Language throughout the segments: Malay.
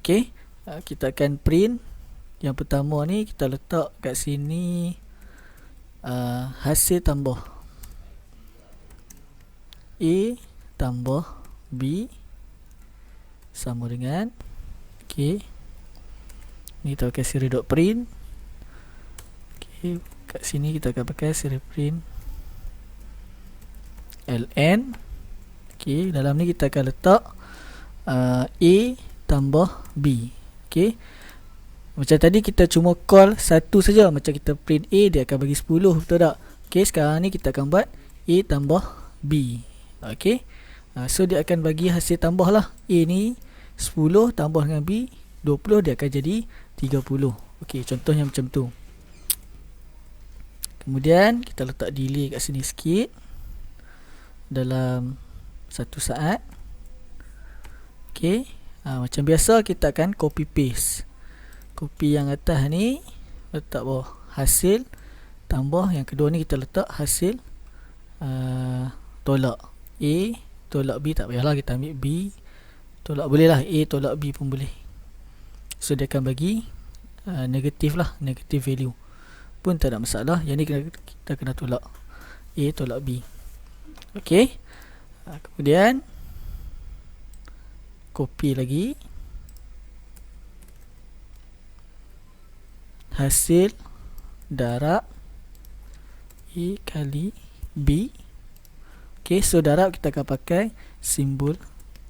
Okey, kita akan print. Yang pertama ni kita letak kat sini, hasil tambah A tambah B sama dengan, okey, ni kita pakai siri dot print. Okey, kat sini kita akan pakai siri print ln. Okey, dalam ni kita akan letak A tambah B. Okey, macam tadi kita cuma call satu saja, macam kita print A dia akan bagi 10, betul tak? Okey, sekarang ni kita akan buat A tambah B. Okey, so dia akan bagi hasil tambah lah. A ni 10 tambah dengan B 20, dia akan jadi 30. Okey, contohnya macam tu. Kemudian kita letak delay kat sini sikit, dalam 1 saat. Okey, macam biasa kita akan copy paste. Copy yang atas ni letak bawah hasil tambah, yang kedua ni kita letak hasil tolak A tolak B. Tak payahlah kita ambil B tolak, boleh lah A tolak B pun boleh. So dia akan bagi negatif lah, negative value pun tak ada masalah. Yang ni kita kena tolak A tolak B. Okey, kemudian copy lagi hasil darab A kali B. Ok, so darab kita akan pakai simbol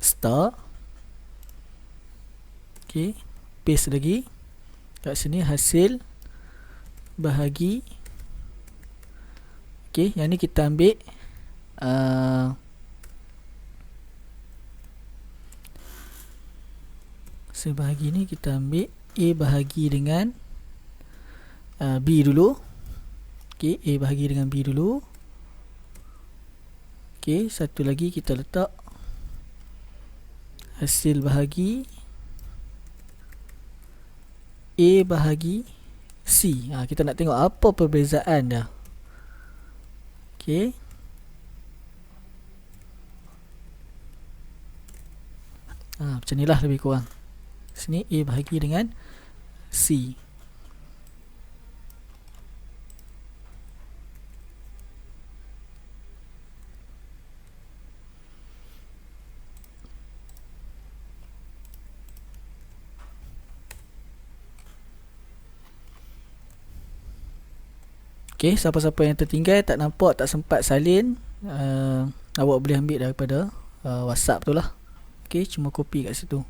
star. Ok, paste lagi kat sini hasil bahagi. Ok, yang ni kita ambil sebahagi ni kita ambil A bahagi dengan B dulu. Ok, A bahagi dengan B dulu. Ok, satu lagi kita letak hasil bahagi A bahagi C. Kita nak tengok apa perbezaan dah. Ok, macam ni lah lebih kurang. Sini A bahagi dengan C. Ok, siapa-siapa yang tertinggal, tak nampak, tak sempat salin, awak boleh ambil daripada WhatsApp tu lah. Ok, cuma copy kat situ.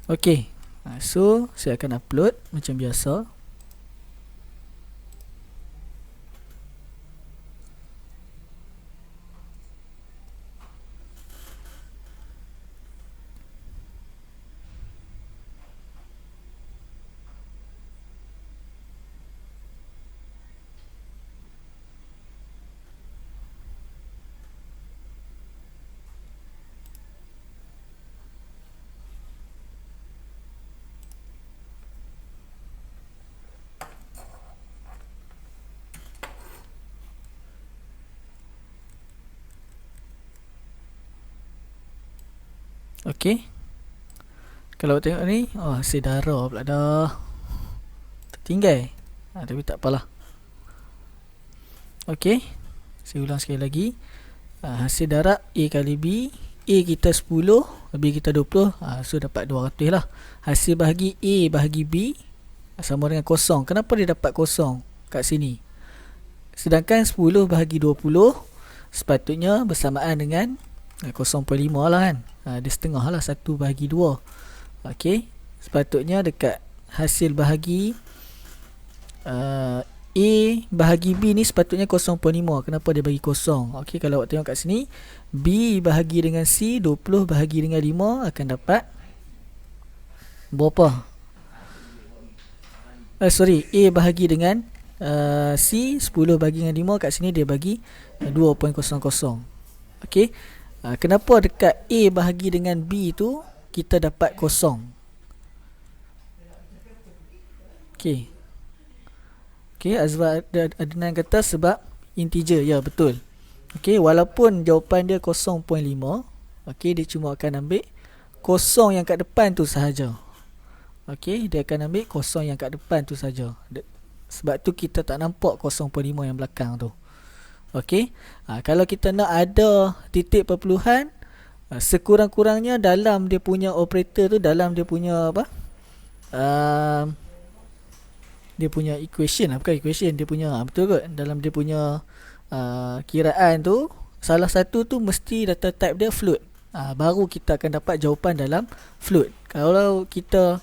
Ok, so saya akan upload macam biasa. Ok, kalau tengok ni, hasil darah pula dah tertinggal. Tapi tak apalah. Ok, saya ulang sekali lagi. Hasil darab A kali B, A kita 10, B kita 20, so dapat 200 lah. Hasil bahagi A bahagi B sama dengan kosong. Kenapa dia dapat kosong kat sini? Sedangkan 10 bahagi 20 sepatutnya bersamaan dengan 0.5 lah kan. Dia setengah lah, 1 bahagi 2. Ok, sepatutnya dekat hasil bahagi A bahagi B ni sepatutnya 0.5. Kenapa dia bagi kosong? Ok, kalau awak tengok kat sini, B bahagi dengan C 20 bahagi dengan 5 akan dapat berapa? A bahagi dengan C 10 bahagi dengan 5, kat sini dia bagi 2.00. Ok, kenapa dekat A bahagi dengan B tu kita dapat kosong? Ok, Azwar Adnan kata sebab integer. Ya, betul. Okey, walaupun jawapan dia 0.5, okey, dia cuma akan ambil kosong yang kat depan tu sahaja. Okey, dia akan ambil kosong yang kat depan tu saja. Sebab tu kita tak nampak 0.5 yang belakang tu. Okey. Kalau kita nak ada titik perpuluhan, sekurang-kurangnya dalam dia punya operator tu, dalam dia punya apa? Dia punya equation bukan equation, dia punya betul kot, dalam dia punya kiraan tu, salah satu tu mesti data type dia float. Baru kita akan dapat jawapan dalam float. Kalau kita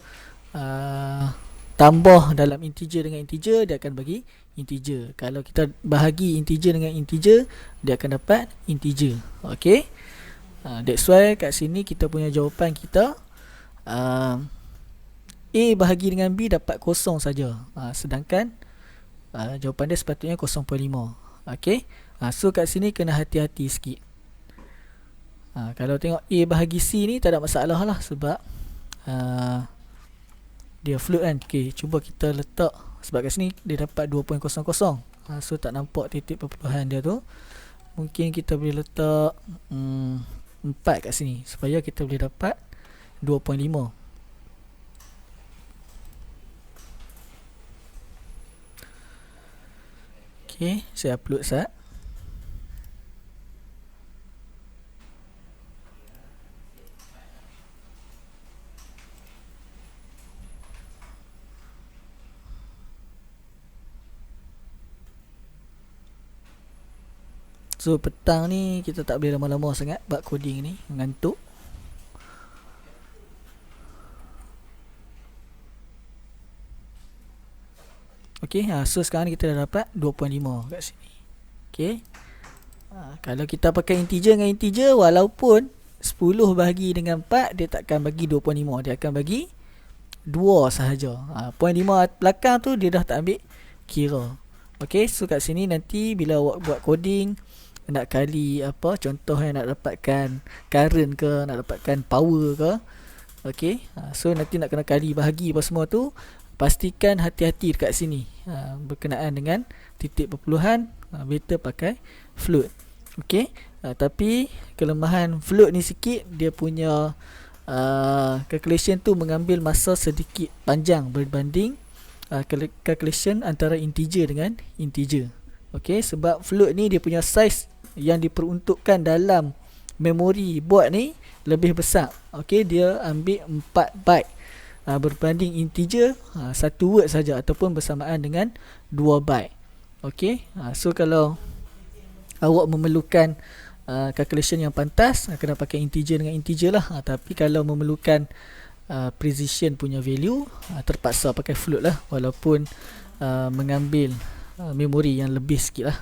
tambah dalam integer dengan integer, dia akan bagi integer. Kalau kita bahagi integer dengan integer, dia akan dapat integer. Okay, that's why kat sini kita punya jawapan kita A bahagi dengan B dapat kosong saja. Sedangkan jawapan dia sepatutnya 0.5. Okay, so kat sini kena hati-hati sikit. Kalau tengok A bahagi C ni tak ada masalah lah, sebab dia float kan. Okay, cuba kita letak, sebab kat sini dia dapat 2.00. So tak nampak titik perpuluhan dia tu. Mungkin kita boleh letak 4 kat sini, supaya kita boleh dapat 2.5. Okay, saya upload sat. So petang ni kita tak boleh lama-lama sangat buat coding ni, mengantuk. Okay, so sekarang ni kita dah dapat 2.5 kat sini. Okay, kalau kita pakai integer dengan integer, walaupun 10 bahagi dengan 4, dia takkan bagi 2.5, dia akan bagi 2 sahaja. 0.5 belakang tu dia dah tak ambil kira. Okay, so kat sini nanti bila awak buat coding, nak kali apa, contoh nak dapatkan current ke, nak dapatkan power ke, okay, so nanti nak kena kali bahagi apa semua tu, pastikan hati-hati dekat sini, berkenaan dengan titik perpuluhan, better pakai float. Okay, tapi kelemahan float ni sikit, dia punya calculation tu mengambil masa sedikit panjang berbanding calculation antara integer dengan integer. Okay, sebab float ni dia punya size yang diperuntukkan dalam memori board ni lebih besar. Okay, dia ambil 4 byte berbanding integer 1 word saja, ataupun bersamaan dengan 2 byte. Okay, so kalau awak memerlukan calculation yang pantas, kena pakai integer dengan integer lah. Tapi kalau memerlukan precision punya value, terpaksa pakai float lah, walaupun mengambil memori yang lebih sikit lah.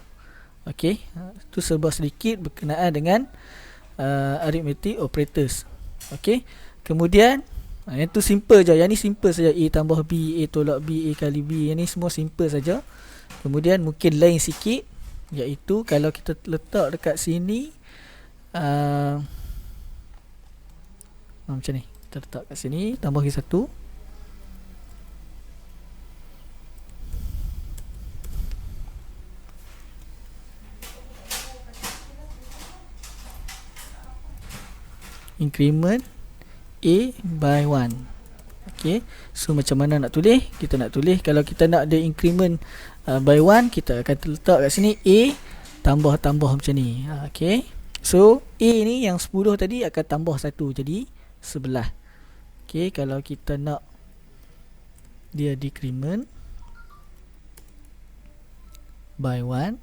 Okay, tu serba sedikit berkenaan dengan arithmetic operators. Okay, kemudian yang tu simple je, yang ni simple saja, A tambah B, A tolak B, A kali B, yang ni semua simple saja. Kemudian mungkin lain sikit, iaitu kalau kita letak dekat sini macam ni, kita letak kat sini, tambah lagi 1. Increment A by 1. Okay, so macam mana nak tulis? Kita nak tulis, kalau kita nak ada increment by 1, kita akan letak kat sini A tambah-tambah macam ni. Okay, so A ni yang 10 tadi akan tambah 1, jadi 11. Okay, kalau kita nak dia decrement by 1,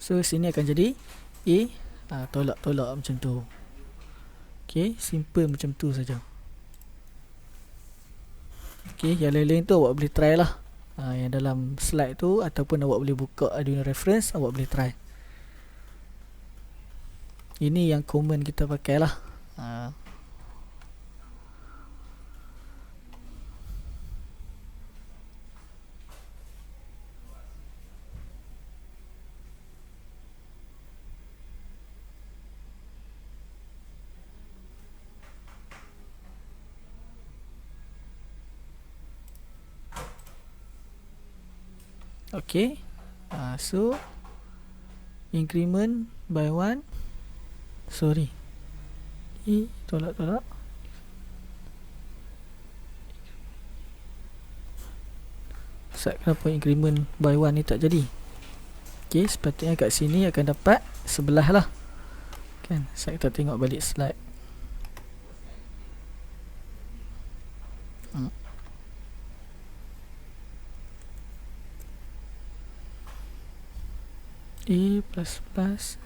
so sini akan jadi A tolak-tolak macam tu. Okay, simple macam tu saja. Okay, yang lain-lain tu awak boleh try lah, yang dalam slide tu, ataupun awak boleh buka Arduino reference, awak boleh try. Ini yang common kita pakai lah. Okay. So increment by 1. Sorry, tolak. Kenapa increment by 1 ni tak jadi? Okay, sepatutnya kat sini akan dapat sebelah lah kan. Kita tengok balik slide. A plus plus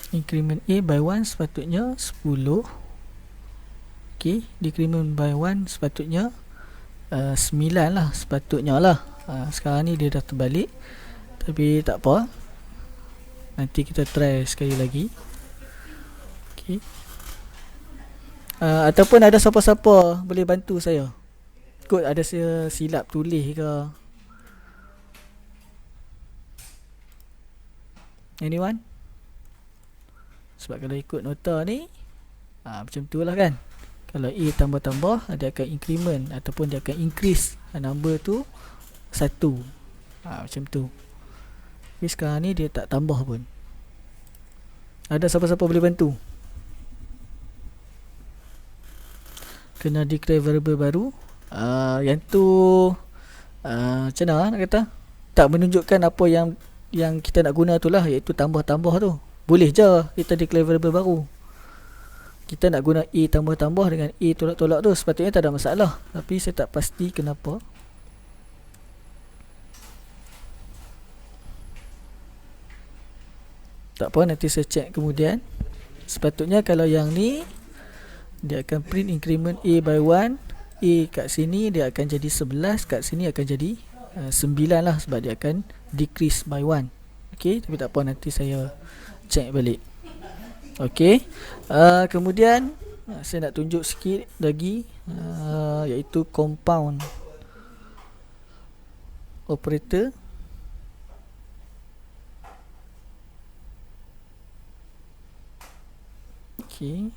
increment A by 1 sepatutnya 10. Okay, decrement by 1 sepatutnya 9 lah, sepatutnya lah. Sekarang ni dia dah terbalik, tapi tak apa, nanti kita try sekali lagi. Okay. Ataupun ada siapa-siapa boleh bantu saya, kot ada silap tulis ke, anyone? Sebab kalau ikut nota ni macam tu lah kan. Kalau A tambah-tambah, dia akan increment ataupun dia akan increase number tu 1. Macam tu. Tapi sekarang ni dia tak tambah pun. Ada siapa-siapa boleh bantu? Kena declare variable baru. Yang tu macam mana nak kata, tak menunjukkan apa yang kita nak guna tu lah, iaitu tambah-tambah tu. Boleh je kita declare variable baru. Kita nak guna A tambah-tambah dengan A tolak-tolak tu, sepatutnya tak ada masalah. Tapi saya tak pasti kenapa. Tak apa, nanti saya check kemudian. Sepatutnya kalau yang ni dia akan print increment A by 1. A kat sini dia akan jadi 11, kat sini akan jadi 9 lah, sebab dia akan decrease by 1. Okay, tapi tak apa, nanti saya check balik. Okay. Kemudian saya nak tunjuk sikit lagi, iaitu compound operator. Okay.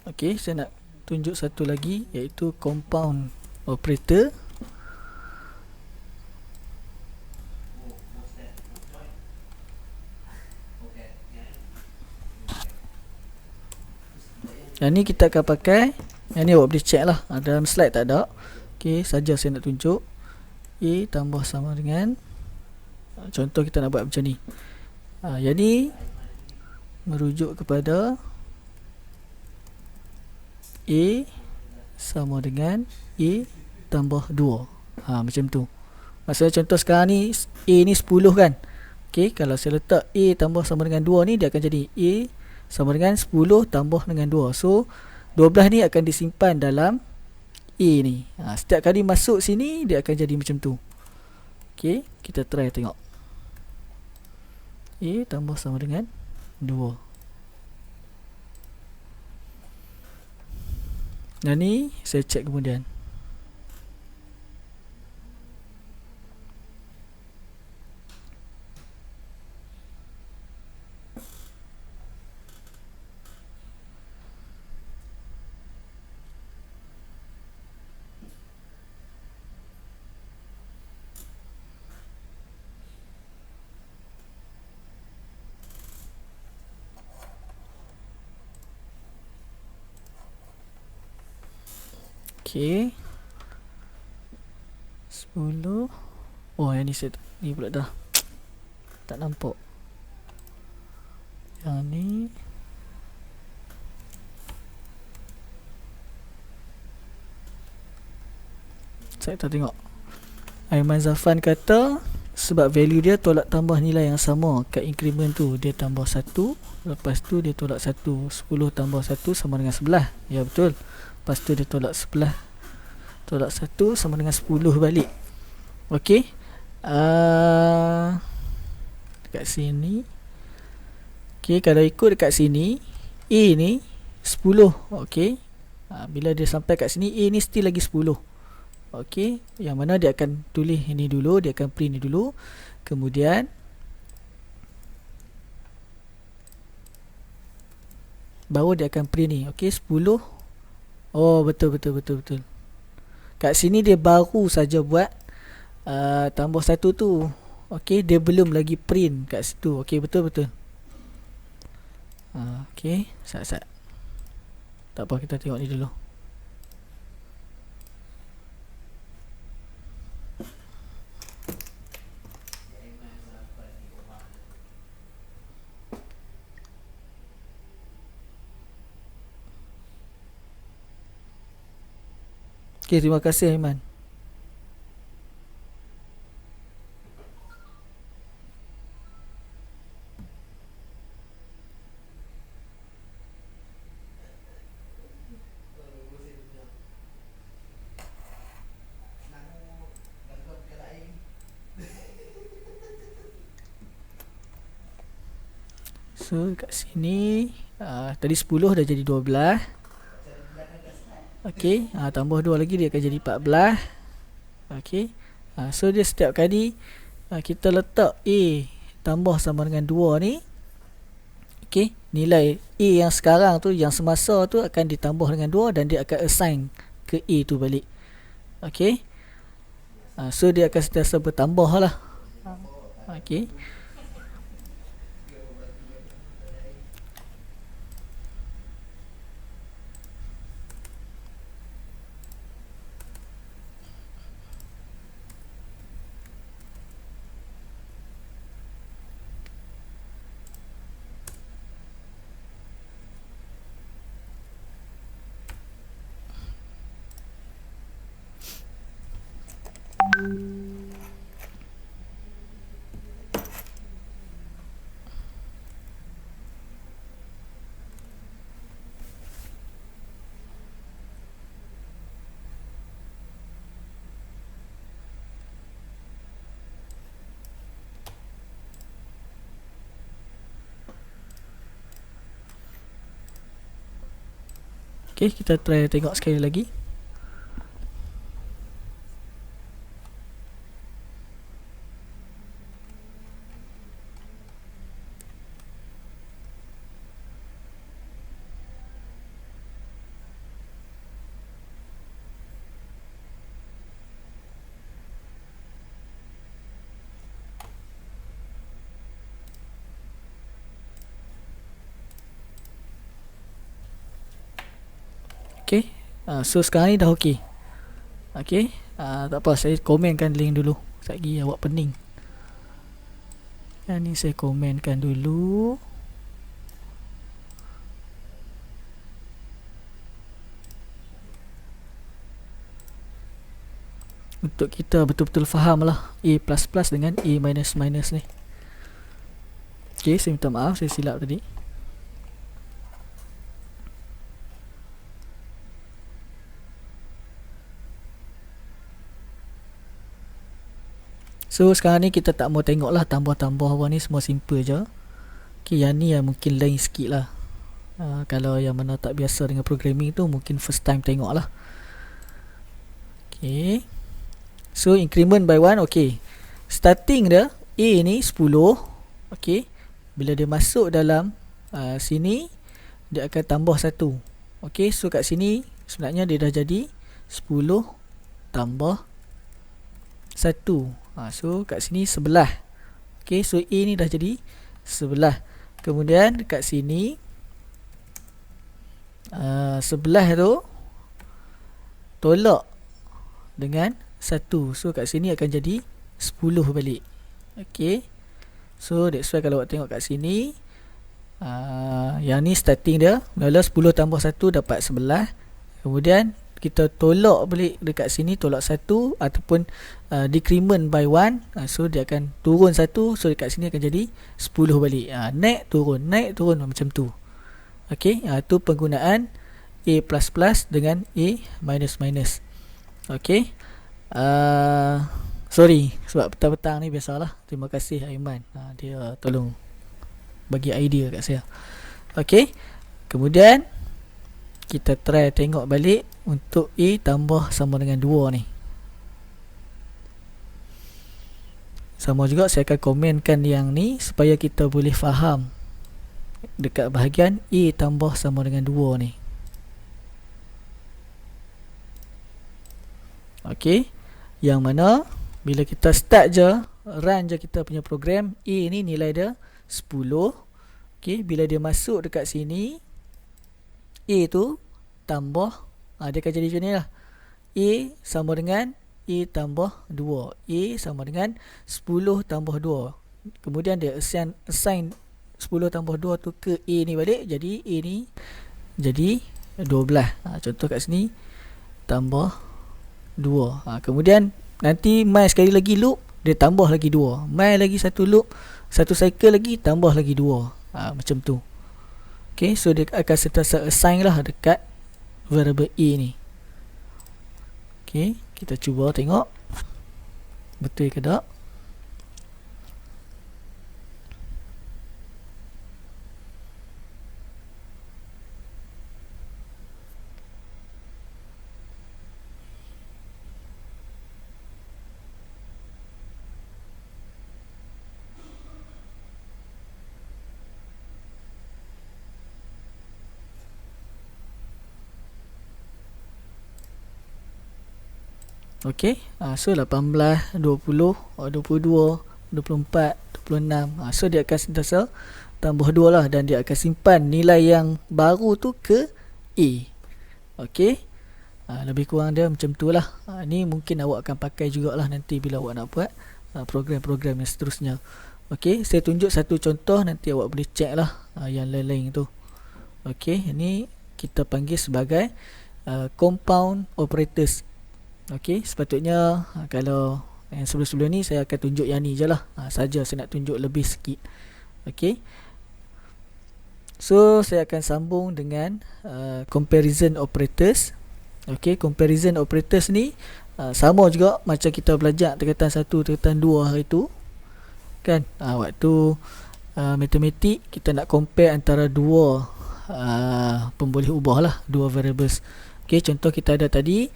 Okay, saya nak tunjuk satu lagi, iaitu compound operator. Yang ni kita akan pakai, yang ni awak boleh check lah, dalam slide tak ada. Okay, saja saya nak tunjuk A tambah sama dengan, contoh kita nak buat macam ni. Yang ni merujuk kepada A sama dengan A tambah 2. Macam tu. Maksudnya contoh sekarang ni A ni 10 kan. Okay, kalau saya letak A tambah sama dengan 2 ni, dia akan jadi A sama dengan 10 tambah dengan 2. So 12 ni akan disimpan dalam A ni. Setiap kali masuk sini, dia akan jadi macam tu. Okay, kita try tengok. A tambah sama dengan 2. Dan ni saya check kemudian. Okay, 10. Oh, yang ni set. Ni pula dah tak nampak. Yang ni saya tak tengok. Aiman Zafan kata sebab value dia tolak tambah nilai yang sama kat increment tu, dia tambah 1, lepas tu dia tolak 1. 10 tambah 1 sama dengan 11. Ya, betul. Lepas tu dia tolak 11, tolak 1 sama dengan 10 balik. Okey. Dekat sini. Okey, kalau ikut dekat sini, A A ni 10. Okey. Bila dia sampai kat sini, A ni still lagi 10. Okey, yang mana dia akan tulis ini dulu, dia akan print ni dulu. Kemudian baru dia akan print ni. Okey, 10. Oh, betul. Kat sini dia baru saja buat tambah 1 tu. Okey, dia belum lagi print kat situ. Okey, betul. Okey, sat. Tak apa, kita tengok ni dulu. Okey, terima kasih Aiman. So kat sini tadi 10 dah jadi 12. Okey, tambah 2 lagi dia akan jadi 14. Okey. So dia setiap kali kita letak A tambah sama dengan 2 ni, okey, nilai A yang sekarang tu, yang semasa tu akan ditambah dengan 2 dan dia akan assign ke A tu balik. Okey. So dia akan sentiasa bertambah lah. Okey. Okey, kita try tengok sekali lagi. Okey. So sekarang ni dah okey. Okey. Tak apa, saya komenkan link dulu. Sekejap lagi awak pening. Yang ni saya komenkan dulu. Untuk kita betul-betul faham lah A++ dengan A-, ni. Okey, saya minta maaf, saya silap tadi. So sekarang ni kita tak mau tengok lah tambah-tambah apa ni, semua simple je. Okay, yang ni yang mungkin lain sikit lah. Kalau yang mana tak biasa dengan programming tu, mungkin first time tengok lah. Okay. So increment by 1, okay. Starting dia, A ni 10. Okay. Bila dia masuk dalam sini, dia akan tambah 1. Okay, so kat sini sebenarnya dia dah jadi 10 tambah 1. So kat sini 11. Okay, so A ni dah jadi 11. Kemudian kat sini 11 tu tolak dengan 1. So kat sini akan jadi 10 balik. Okay, so that's why kalau awak tengok kat sini, yang ni starting dia, mula 10 tambah 1 dapat 11. Kemudian kita tolak balik dekat sini, tolak 1 ataupun decrement by 1, so dia akan turun 1, so dekat sini akan jadi 10 balik. Naik turun macam tu. Okey, tu penggunaan A++ dengan A-. Okey. Sorry sebab petang-petang ni biasalah. Terima kasih Aiman, dia tolong bagi idea kat saya. Okey, Kemudian kita try tengok balik untuk A tambah sama dengan 2 ni. Sama juga saya akan komenkan yang ni supaya kita boleh faham dekat bahagian A tambah sama dengan 2 ni. Okey, yang mana bila kita start je, run je kita punya program, A ni nilai dia 10. Okey, bila dia masuk dekat sini, A tu tambah, dia akan jadi macam ni lah. A sama dengan A tambah 2. A sama dengan 10 tambah 2. Kemudian dia assign 10 tambah 2 tu ke A ni balik. Jadi A ni jadi 12. Contoh kat sini tambah 2. Kemudian nanti main sekali lagi loop, dia tambah lagi 2. Main lagi satu loop, satu cycle lagi, tambah lagi 2. Macam tu. Okay, so dia akan sentiasa assign lah dekat variable A ni. Okay, kita cuba tengok betul ke tak. Okey, so 18, 20, 22, 24, 26. So dia akan sentiasa tambah 2 lah, dan dia akan simpan nilai yang baru tu ke A. Okey, lebih kurang dia macam tu lah. Ni mungkin awak akan pakai jugalah nanti bila awak nak buat program-program yang seterusnya. Okey, saya tunjuk satu contoh, nanti awak boleh check lah yang lain-lain tu. Okey, ini kita panggil sebagai compound operators. Okey, sepatutnya kalau yang sebelum-sebelum ni saya akan tunjuk yang ni je lah. Saja saya nak tunjuk lebih sikit. Okey, so saya akan sambung dengan comparison operators. Okey, comparison operators ni sama juga macam kita belajar tingkatan 1, tingkatan 2 hari tu kan. Waktu matematik kita nak compare antara dua pemboleh ubah lah, dua variables. Okey, contoh kita ada tadi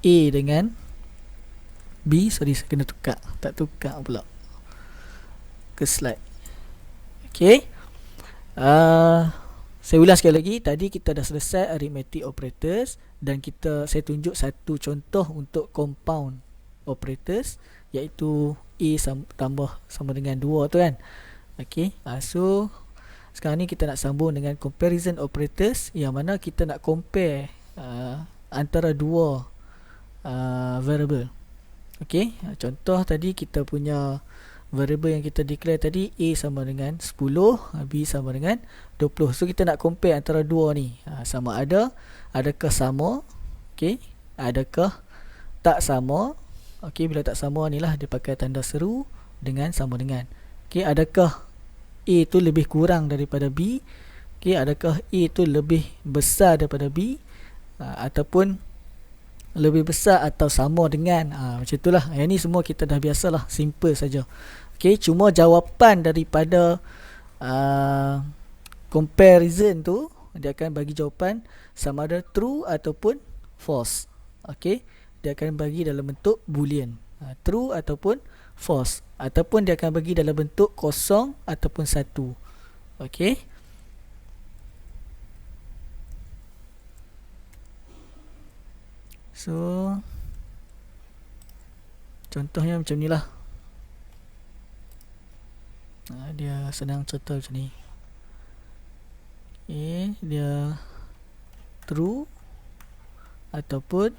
A dengan B. Sorry, saya kena tukar. Tak tukar pula ke slide. Okey, saya ulang sekali lagi. Tadi kita dah selesai arithmetic operators, dan saya tunjuk satu contoh untuk compound operators, iaitu A tambah sama dengan 2 tu kan. Okey, so sekarang ni kita nak sambung dengan comparison operators, yang mana kita nak compare antara dua variable. Okey, contoh tadi kita punya variable yang kita declare tadi, A sama dengan 10, B sama dengan 20. So kita nak compare antara dua ni, sama adakah sama, okey, adakah tak sama. Okey, bila tak sama ni lah dia pakai tanda seru dengan sama dengan. Okey, adakah A tu lebih kurang daripada B? Okey, adakah A tu lebih besar daripada B, ataupun lebih besar atau sama dengan, macam itulah. Yang ni semua kita dah biasalah, simple saja. Okey, cuma jawapan daripada comparison tu, dia akan bagi jawapan sama ada true ataupun false. Okey, dia akan bagi dalam bentuk boolean, true ataupun false, ataupun dia akan bagi dalam bentuk kosong ataupun satu. Okey, so contohnya macam ni lah. Dia senang contoh macam ni. Okay, dia true ataupun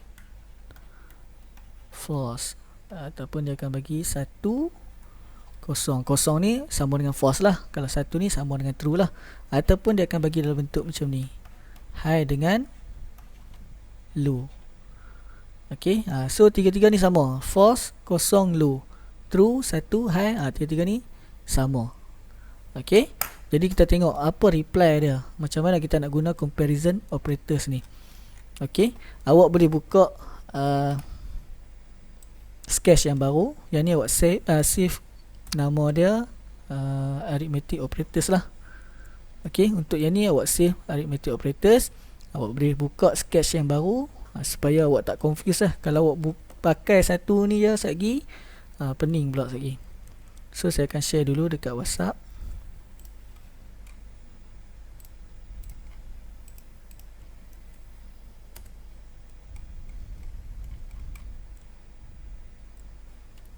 false, ataupun dia akan bagi satu, kosong. Kosong ni sama dengan false lah, kalau satu ni sama dengan true lah. Ataupun dia akan bagi dalam bentuk macam ni, high dengan low. Okey, so tiga-tiga ni sama, false, kosong, low, true, satu, high, tiga-tiga ni sama. Okey, jadi kita tengok apa reply dia, macam mana kita nak guna comparison operators ni. Okey, awak boleh buka sketch yang baru. Yang ni awak save nama dia arithmetic operators lah. Okey, untuk yang ni awak save arithmetic operators. Awak boleh buka sketch yang baru, supaya awak tak confuse lah. Kalau awak pakai satu ni je lagi, pening pula lagi. So saya akan share dulu dekat WhatsApp.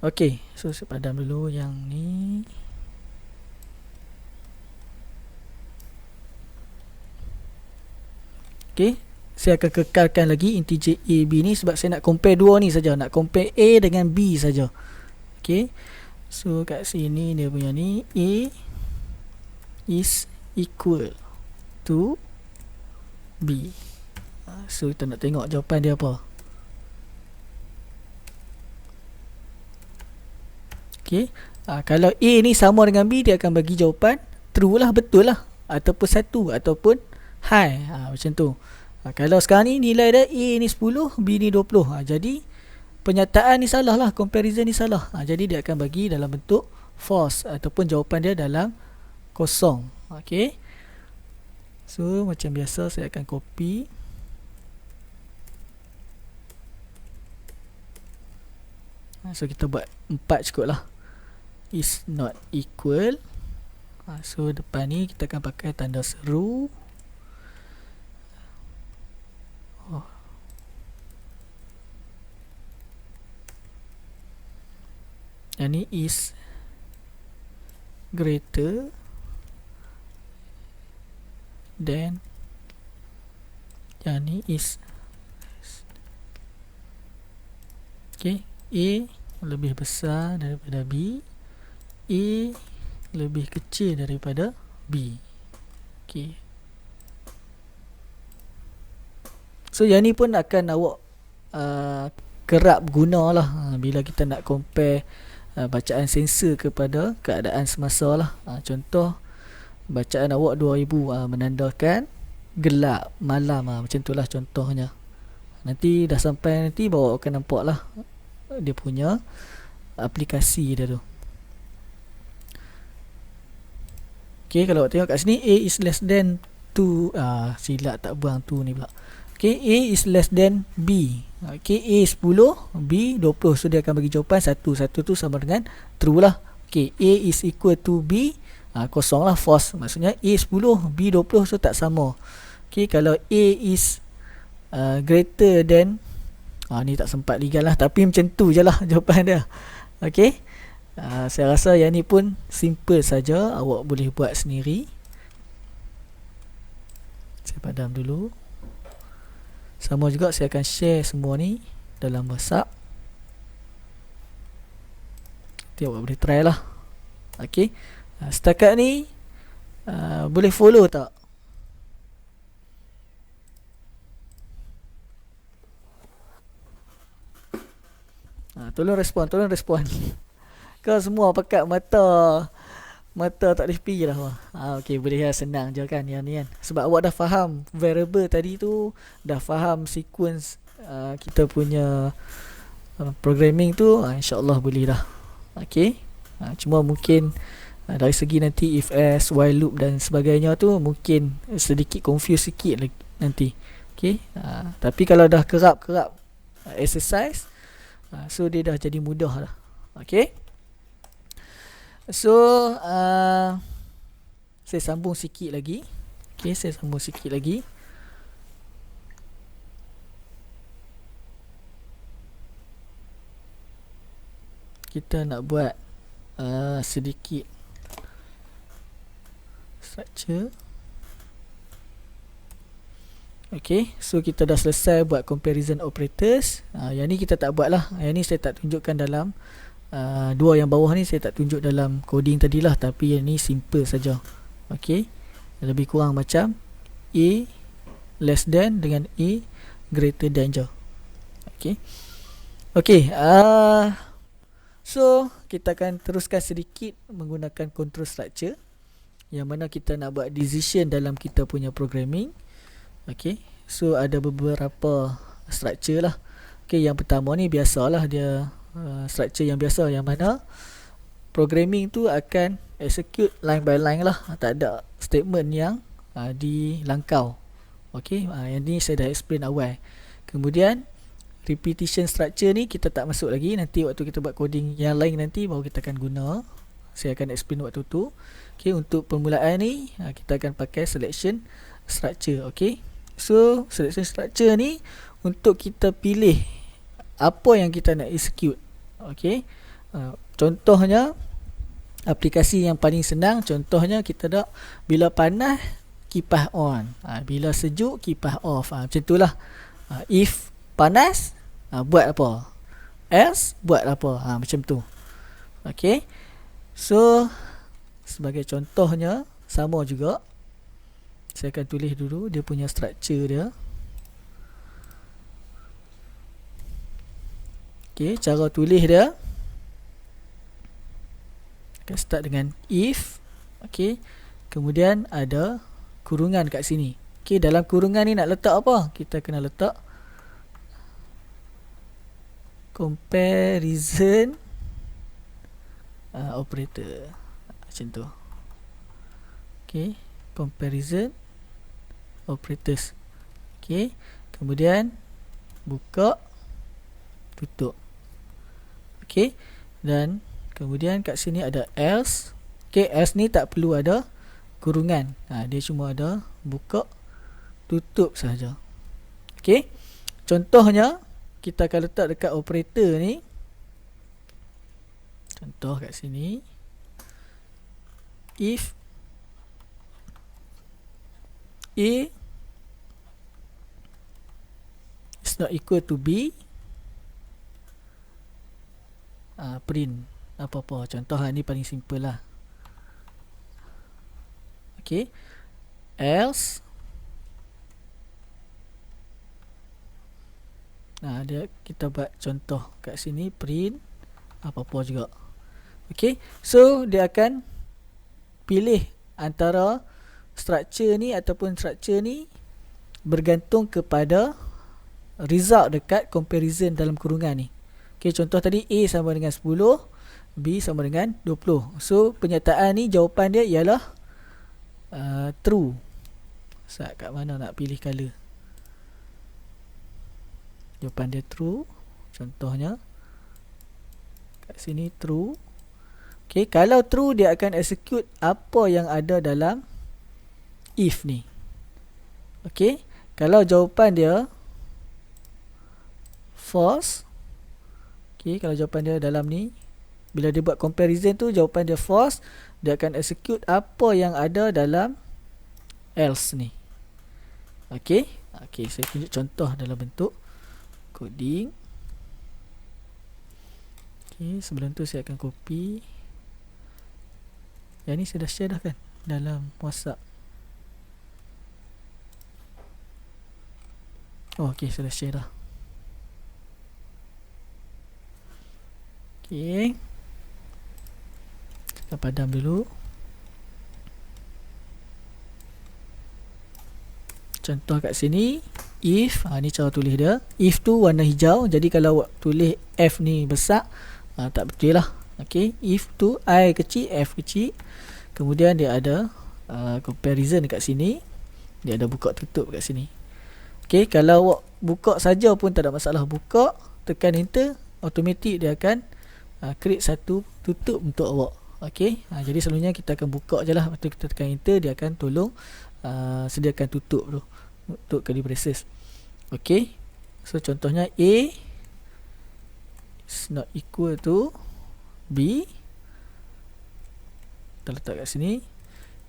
Okey, so saya padam dulu yang ni. Okey, saya akan kekalkan lagi integer A, B ni sebab saya nak compare dua ni saja, nak compare A dengan B saja. Okey, so kat sini dia punya ni A is equal to B. So kita nak tengok jawapan dia apa. Okey, kalau A ni sama dengan B, dia akan bagi jawapan true lah, betul lah, ataupun 1 ataupun high. Macam tu. Kalau sekarang ni nilai dia A ni 10, B ni 20. Jadi penyataan ni salah lah, comparison ni salah. Jadi dia akan bagi dalam bentuk false ataupun jawapan dia dalam kosong. Okey. So macam biasa saya akan copy. So kita buat 4 cukup lah. Is not equal. So depan ni kita akan pakai tanda seru. Yang ni is greater than, yang ni is, okay, A lebih besar daripada B, A lebih kecil daripada B. Okay, so yang ni pun akan awak kerap gunalah bila kita nak compare bacaan sensor kepada keadaan semasa lah. Contoh bacaan awak 2000 menandakan gelap malam, macam tu lah contohnya. Nanti dah sampai nanti bawa akan nampak lah dia punya aplikasi dia tu. Okay, kalau awak tengok kat sini A is less than 2, silap tak buang 2 ni pula. Okay, A is less than B. Okay, A 10, B 20. So dia akan bagi jawapan 1. 1 tu sama dengan true lah. Okay, A is equal to B, kosong lah, false. Maksudnya A 10, B 20, so tak sama. Okay, kalau A is greater than, ni tak sempat legal lah, tapi macam tu je lah jawapan dia. Okay, saya rasa yang ni pun simple saja, awak boleh buat sendiri. Saya padam dulu. Sama juga saya akan share semua ni dalam WhatsApp. Nanti awak boleh try lah. Okay, setakat ni boleh follow tak? Tolong respon, tolong respon. Kau semua pakat mata tak boleh pergi lah. Okay, boleh lah, senang je kan yang ni kan. Sebab awak dah faham variable tadi tu, dah faham sequence kita punya programming tu, insyaAllah boleh dah. Okay, cuma mungkin dari segi nanti if else, while loop dan sebagainya tu mungkin sedikit confuse sikit lagi nanti. Okay, tapi kalau dah kerap-kerap exercise, so dia dah jadi mudah lah. Okay, so saya sambung sikit lagi. Okay, saya sambung sikit lagi. Kita nak buat sedikit structure. Okay, so kita dah selesai buat comparison operators. Yang ni kita tak buat lah. Yang ni saya tak tunjukkan dalam dua yang bawah ni, saya tak tunjuk dalam coding tadilah, tapi yang ni simple saja. Okay, lebih kurang macam A less than dengan A greater than je. Okay, okay, so kita akan teruskan sedikit menggunakan control structure, yang mana kita nak buat decision dalam kita punya programming. Okay, so ada beberapa structure lah. Okay, yang pertama ni biasalah dia structure yang biasa, yang mana programming tu akan execute line by line lah, tak ada statement yang dilangkau. Okey, yang ni saya dah explain awal. Kemudian repetition structure ni kita tak masuk lagi, nanti waktu kita buat coding yang lain nanti baru kita akan guna. Saya akan explain waktu tu. Okey, untuk permulaan ni kita akan pakai selection structure. Okey, so selection structure ni untuk kita pilih apa yang kita nak execute. Okey, contohnya aplikasi yang paling senang, contohnya kita dah bila panas kipas on, bila sejuk kipas off, macam itulah. If panas, buat apa, else buat apa, macam tu. Okey, so sebagai contohnya sama juga, saya akan tulis dulu dia punya structure dia. Okey, cara tulis dia akan start dengan if. Okey, kemudian ada kurungan kat sini. Okey, dalam kurungan ni nak letak apa? Kita kena letak comparison operator, macam tu. Okey, comparison operators. Okey, kemudian buka, tutup. Okey, dan kemudian kat sini ada else. Okey, else ni tak perlu ada kurungan, dia cuma ada buka, tutup saja. Okey, contohnya kita akan letak dekat operator ni. Contoh kat sini, if A is not equal to B, print apa-apa. Contoh ni paling simple lah. Okay, else dia kita buat contoh kat sini, print apa-apa juga. Okay, so dia akan pilih antara structure ni ataupun structure ni bergantung kepada result dekat comparison dalam kurungan ni. Okay, contoh tadi A sama dengan 10, B sama dengan 20. So penyataan ni jawapan dia ialah true. Kat mana nak pilih color? Jawapan dia true. Contohnya kat sini true. Okay, kalau true dia akan execute apa yang ada dalam if ni. Okay, kalau jawapan dia false, okay, kalau jawapan dia dalam ni, bila dia buat comparison tu jawapan dia false, dia akan execute apa yang ada dalam else ni. Okay, okay, saya tunjuk contoh dalam bentuk coding. Okay, sebelum tu saya akan copy. Yang ni saya dah share dah kan dalam WhatsApp. Oh, okay, saya dah share dah. Okay, kita padam dulu. Contoh kat sini, if, ni cara tulis dia. If tu warna hijau, jadi kalau tulis F ni besar, tak betul lah. Okay, if tu I kecil, F kecil. Kemudian dia ada comparison dekat sini. Dia ada buka tutup kat sini. Okay, kalau awak buka saja pun tak ada masalah. Buka, tekan enter, automatik dia akan create satu tutup untuk awak. Okay, jadi selalunya kita akan buka je lah. Lepas tu kita tekan enter, dia akan tolong sediakan tutup tu untuk curly braces. Okay, so contohnya A is not equal to B. Kita letak kat sini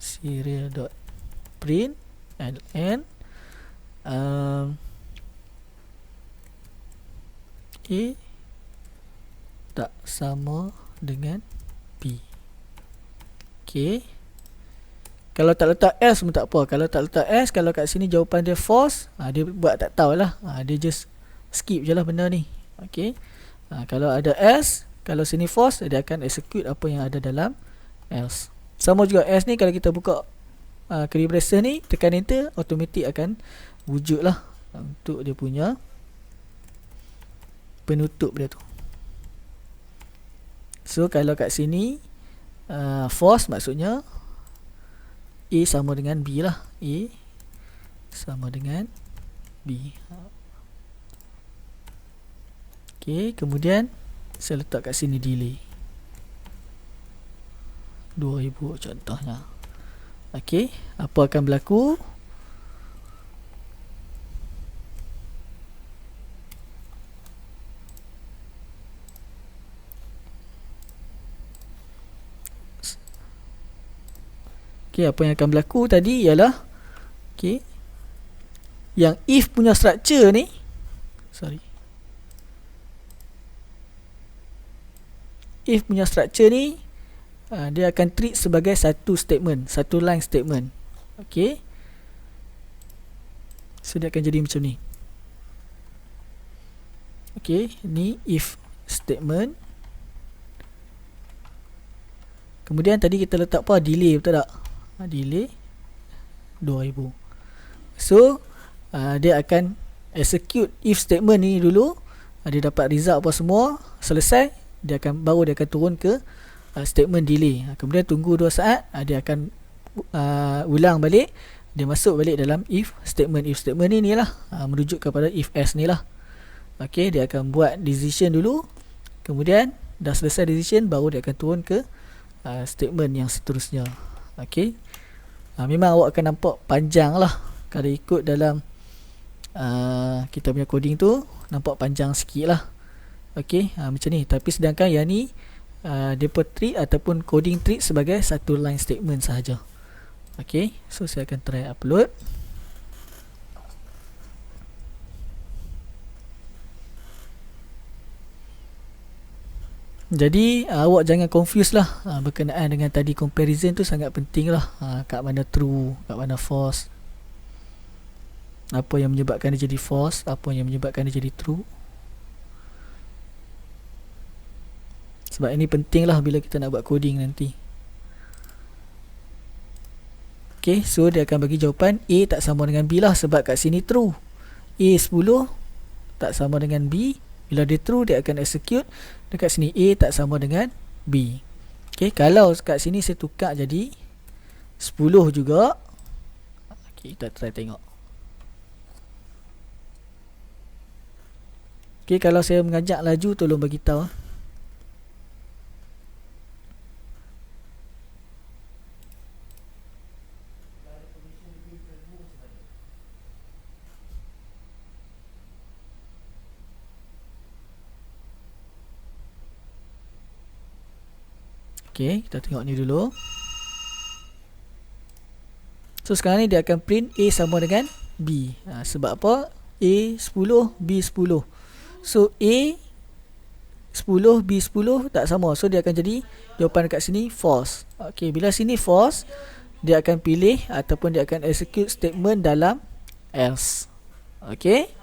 serial.print ln A tak sama dengan B. Okay, kalau tak letak else pun tak apa. Kalau tak letak else, kalau kat sini jawapan dia false, dia buat tak tahulah, dia just skip je lah benda ni. Okay, kalau ada else, kalau sini false, dia akan execute apa yang ada dalam else. Sama juga else ni, kalau kita buka curly braces ni, tekan enter, automatik akan wujud lah untuk dia punya penutup dia tu. So kalau kat sini false maksudnya A sama dengan B lah. A sama dengan B. Okay, kemudian saya letak kat sini delay 2000 contohnya. Okay, apa akan berlaku? Okay, apa yang akan berlaku tadi ialah okay, yang if punya structure ni, if punya structure ni dia akan treat sebagai satu statement, satu line statement. Okay, so dia akan jadi macam ni. Okay, ni if statement. Kemudian tadi kita letak apa? Delay, betul tak? Delay 2000. So dia akan execute if statement ni dulu. Dia dapat result apa semua, selesai, baru dia akan turun ke statement delay. Kemudian tunggu 2 saat, dia akan ulang balik, dia masuk balik dalam if statement. If statement ni lah merujuk kepada if else ni lah. Okay, dia akan buat decision dulu, kemudian dah selesai decision, baru dia akan turun ke statement yang seterusnya. Okay, memang awak akan nampak panjang lah kalau ikut dalam kita punya coding tu, nampak panjang sikit lah. Okay, macam ni. Tapi sedangkan yang ni depa treat ataupun coding treat sebagai satu line statement sahaja. Okay, so saya akan try upload. Jadi awak jangan confuse lah berkenaan dengan tadi. Comparison tu sangat penting lah. Kat mana true, kat mana false, apa yang menyebabkan dia jadi false, apa yang menyebabkan dia jadi true. Sebab ini penting lah bila kita nak buat coding nanti. Okay, so dia akan bagi jawapan A tak sama dengan B lah, sebab kat sini true. A 10 tak sama dengan B. Bila dia true, dia akan execute. Dekat sini A tak sama dengan B. Okay, kalau kat sini saya tukar jadi 10 juga. Okay, kita try tengok. Okay, kalau saya mengajak laju, tolong bagi tahu. Okay, kita tengok ni dulu. So sekarang ni dia akan print A sama dengan B. Sebab apa? A 10, B 10. So A 10, B 10 tak sama. So dia akan jadi jawapan dekat sini false. Okay, bila sini false, dia akan pilih ataupun dia akan execute statement dalam else. Okay,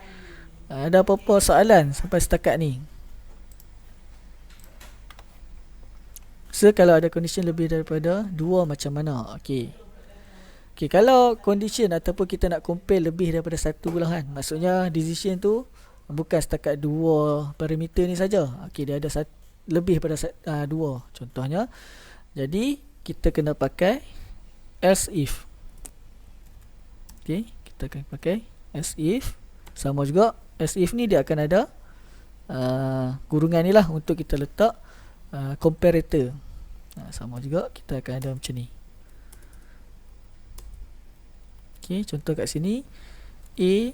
ada apa-apa soalan sampai setakat ni? So kalau ada condition lebih daripada 2 macam mana? Okay, kalau condition ataupun kita nak compare lebih daripada 1 lah kan, maksudnya decision tu bukan setakat 2 parameter ni saja. Okay, dia ada lebih pada 2 contohnya. Jadi kita kena pakai else if. Okay, kita akan pakai else if. Sama juga else if ni dia akan ada kurungan ni lah untuk kita letak comparator. Sama juga kita akan ada macam ni. Okay, contoh kat sini A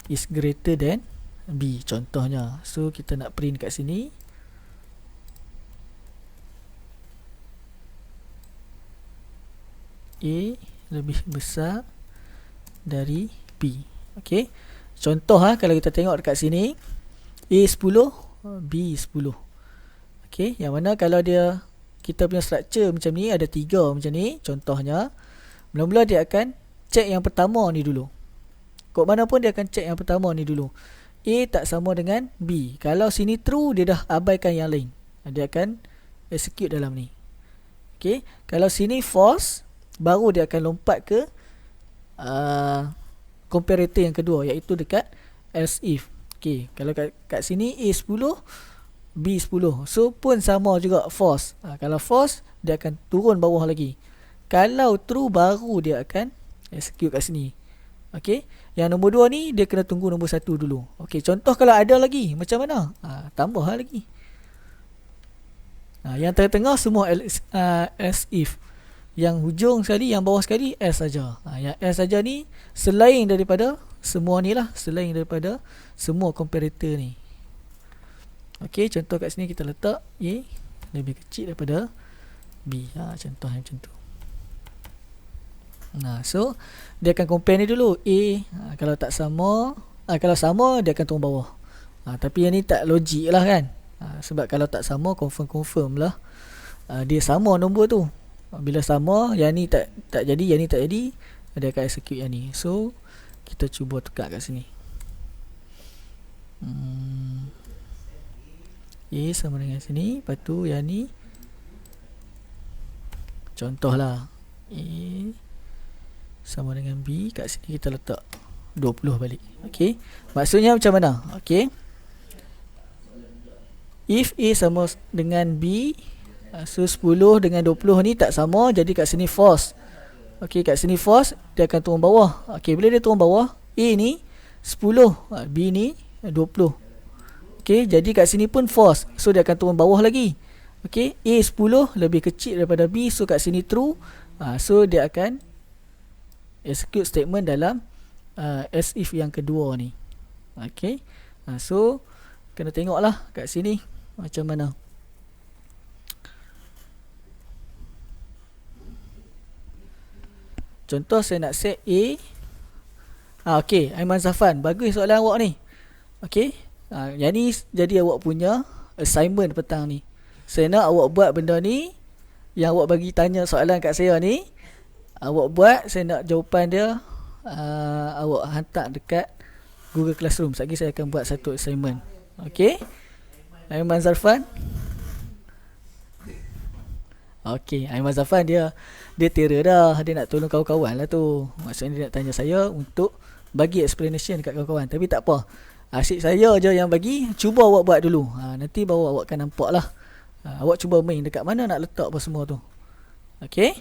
is greater than B contohnya. So kita nak print kat sini A lebih besar dari B. Okay, contoh kalau kita tengok dekat sini A 10, B 10. Okay, yang mana kalau kita punya structure macam ni, ada 3 macam ni contohnya, mula-mula dia akan check yang pertama ni dulu. Kok mana pun dia akan check yang pertama ni dulu. A tak sama dengan B. Kalau sini true, dia dah abaikan yang lain, dia akan execute dalam ni. Okay, kalau sini false, baru dia akan lompat ke comparator yang kedua, iaitu dekat else if. Okay, kalau kat sini A 10, B 10. So pun sama juga false. Kalau false, dia akan turun bawah lagi. Kalau true, baru dia akan execute kat sini. Okey, yang nombor 2 ni dia kena tunggu nombor 1 dulu. Okey, contoh kalau ada lagi, macam mana? Tambah lagi. Yang tengah-tengah semua else if. Yang hujung sekali, yang bawah sekali else saja. Yang else saja ni selain daripada semua ni lah, selain daripada semua comparator ni. Okey, contoh kat sini kita letak A lebih kecil daripada B. Contoh macam tu. So dia akan compare ni dulu. A kalau tak sama, kalau sama dia akan turun bawah. Tapi yang ni tak logik lah kan. Sebab kalau tak sama, confirm lah dia sama nombor tu. Bila sama, yang ni tak jadi, yang ni tak jadi, dia akan execute yang ni. So kita cuba tukar kat sini. A sama dengan sini, lepas tu yang ni contoh lah, A sama dengan B, kat sini kita letak 20 balik. Okey, maksudnya macam mana? Okey, if A sama dengan B, so 10 dengan 20 ni tak sama, jadi kat sini false. Okey, kat sini false, dia akan turun bawah. Okey, bila dia turun bawah, A ni 10, B ni 20. Okey, jadi kat sini pun false, so dia akan turun bawah lagi. Okey, A 10 lebih kecil daripada B, so kat sini true. So dia akan execute statement dalam as if yang kedua ni. Okey, so kena tengoklah kat sini macam mana. Contoh saya nak set A. Okey, Aiman Zafan, bagus soalan awak ni. Okey, yang ni jadi awak punya assignment petang ni. Saya nak awak buat benda ni, yang awak bagi tanya soalan kat saya ni, awak buat, saya nak jawapan dia, awak hantar dekat Google Classroom. Sekejap lagi saya akan buat satu assignment. Okey, Aiman Zafan. Okey, Aiman Zafan dia terror dah. Dia nak tolong kawan-kawan lah tu. Maksudnya dia nak tanya saya untuk bagi explanation dekat kawan-kawan. Tapi tak apa, asyik saya je yang bagi. Cuba awak buat dulu. Nanti baru awak akan nampak lah. Awak cuba main dekat mana nak letak apa semua tu. Okey,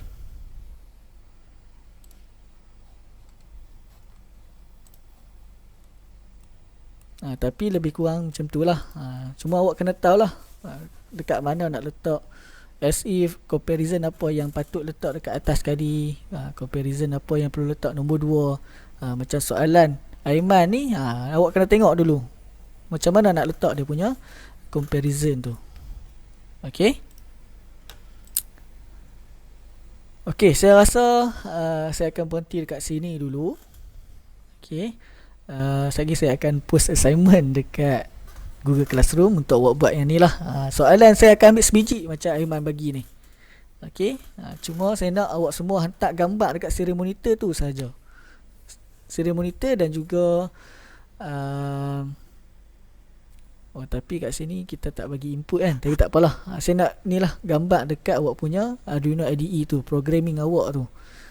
tapi lebih kurang macam tu lah. Cuma awak kena tahu lah dekat mana nak letak as if, comparison apa yang patut letak dekat atas sekali, comparison apa yang perlu letak nombor 2. Macam soalan Aiman ni, awak kena tengok dulu macam mana nak letak dia punya comparison tu. Okey, saya rasa saya akan berhenti dekat sini dulu. Okey, lagi saya akan post assignment dekat Google Classroom untuk awak buat yang ni lah. Soalan saya akan ambil sebiji macam Aiman bagi ni. Okey, cuma saya nak awak semua hantar gambar dekat serial monitor tu saja. Serial monitor dan juga tapi kat sini kita tak bagi input kan. Tapi tak apalah, saya nak ni lah gambar dekat awak punya Arduino IDE tu, programming awak tu.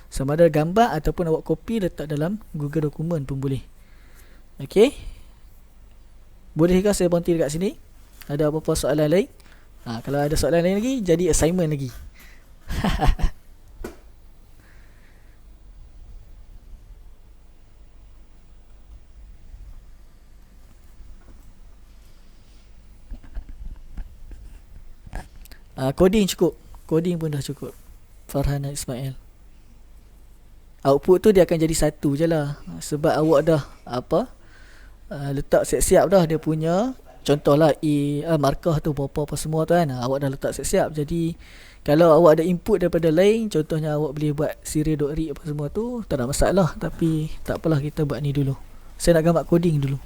Sama ada gambar ataupun awak copy letak dalam Google Dokumen pun boleh. Okey, bolehkah saya berhenti dekat sini? Ada apa-apa soalan lain? Kalau ada soalan lain lagi, jadi assignment lagi. Coding cukup. Coding pun dah cukup. Farhana Ismail. Output tu dia akan jadi satu je lah. Sebab awak dah letak siap-siap dah dia punya. Contohlah markah tu apa-apa semua tu kan. Awak dah letak siap-siap. Jadi kalau awak ada input daripada lain, contohnya awak boleh buat serial.read apa semua tu, tak ada masalah. Tapi tak apalah, kita buat ni dulu. Saya nak gambar coding dulu.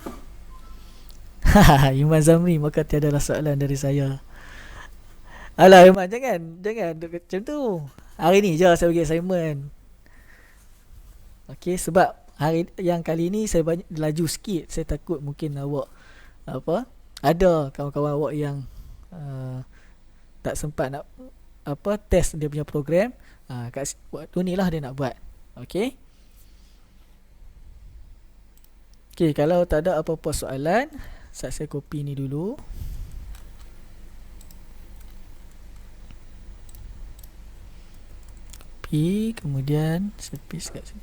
Iman Zamri, maka tiadalah soalan dari saya. Alah Iman, jangan macam tu. Hari ni je saya bagi assignment. Okey, sebab hari yang kali ni saya banyak laju sikit. Saya takut mungkin awak ada kawan-kawan awak yang tak sempat nak test dia punya program. Kat waktu ni lah dia nak buat. Okey, kalau tak ada apa-apa soalan, saya copy ni dulu. E, kemudian saya paste kat sini.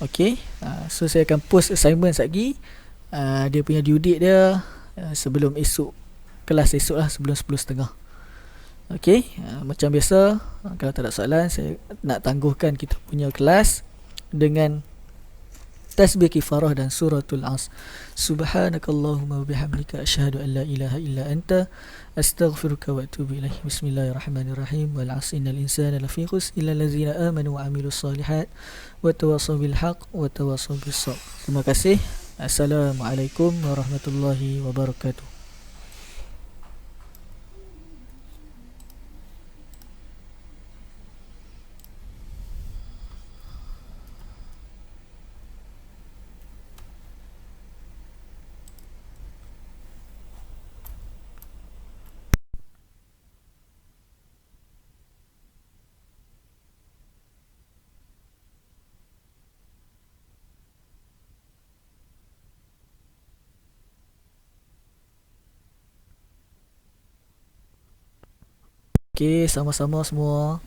Okay, so saya akan post assignment lagi. Dia punya due date dia sebelum esok, kelas esok lah, sebelum 10.30. Okay, macam biasa, kalau tak ada soalan, saya nak tangguhkan kita punya kelas dengan tasbih kifarah dan suratul As. Subhanakallahumma wa bihamdika asyhadu an la ilaha illa anta astaghfiruka wa atubu ilaih. Bismillahirrahmanirrahim. Wal 'asri innal insana lafi khusr illa allazina amanu wa 'amilus solihat wa tawassaw bil haqq wa tawassaw bis sabr. Terima kasih. Assalamualaikum warahmatullahi wabarakatuh. Okay, sama-sama semua.